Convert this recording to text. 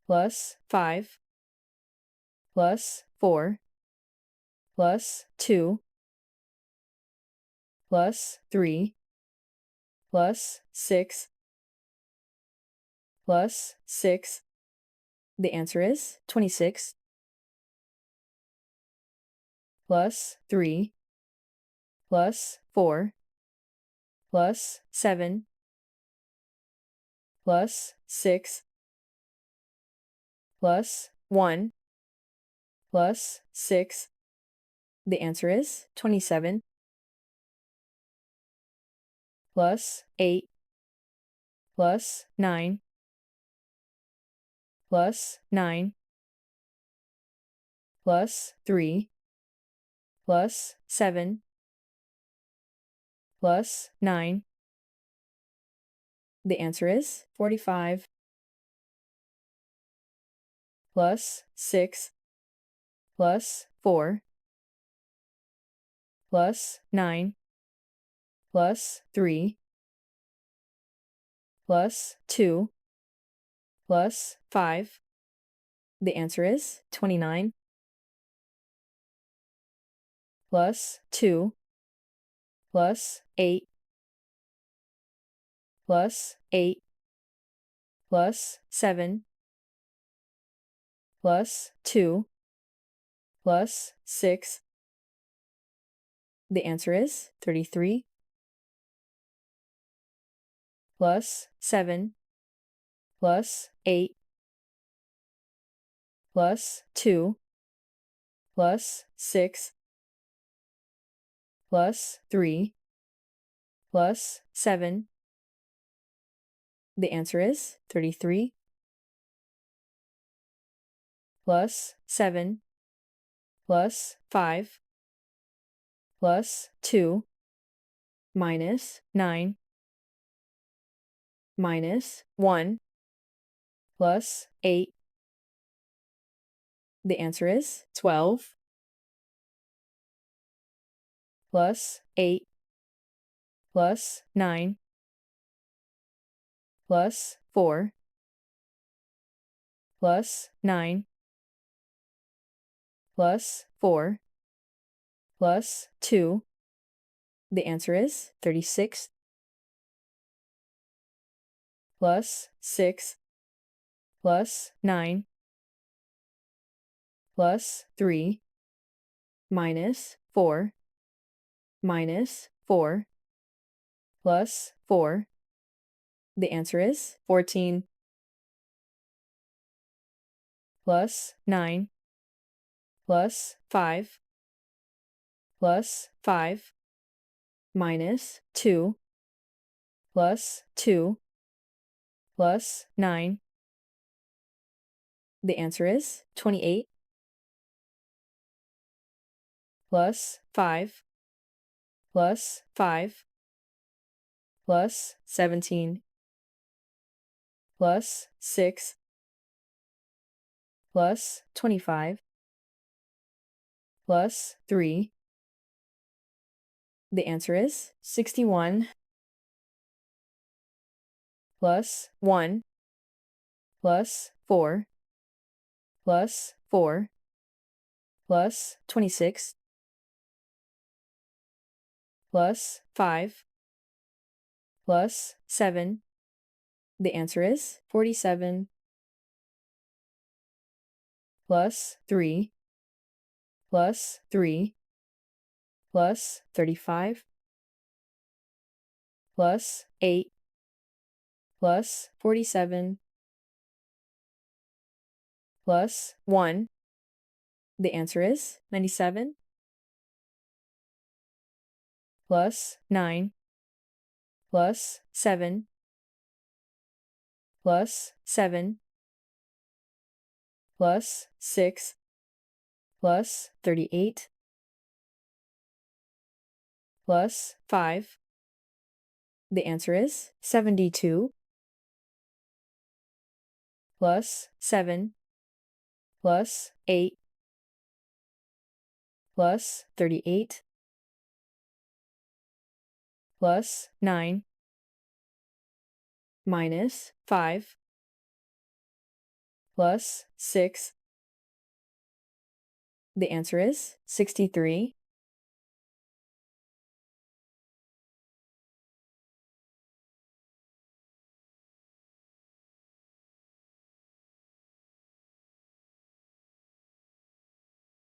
plus 5 plus 4 plus 2 plus 3 plus 6 plus 6. The answer is 26. Plus 3 plus 4 plus 7 plus 6 plus 1 plus 6. The answer is 27. Plus 8 plus 9 plus 9 plus 3 plus 7 plus 9. The answer is 45. Plus 6 plus 4 plus 9 plus 3 plus 2 plus 5. The answer is 29. Plus 2 plus 8 plus 8 plus 7 plus 2 plus 6. The answer is 33. Plus 7 plus 8 plus 2 plus 6 plus 3 plus 7. The answer is 33. Plus 7 plus 5 plus 2 minus 9 minus 1 plus 8. The answer is 12. Plus 8 plus 9 plus 4 plus 9 plus 4 plus 2. The answer is 36. Plus 6 plus 9 plus 3 minus 4 minus 4 plus 4. The answer is 14. Plus 9 plus 5 plus 5 minus 2 plus 2 plus 9. The answer is 28. Plus 5 plus 5 plus 17 plus 6 plus 25 plus 3. The answer is 61. Plus 1 plus 4 plus 4 plus 26 plus 5 plus 7. The answer is 47. Plus 3 plus 3 plus 35 plus 8 plus 47 plus 1. The answer is 97. Plus 9 plus 7 plus 7 plus 6 plus 38 plus 5. The answer is 72. Plus 7 plus 8 plus 38 plus 9 minus 5 plus 6. The answer is 63.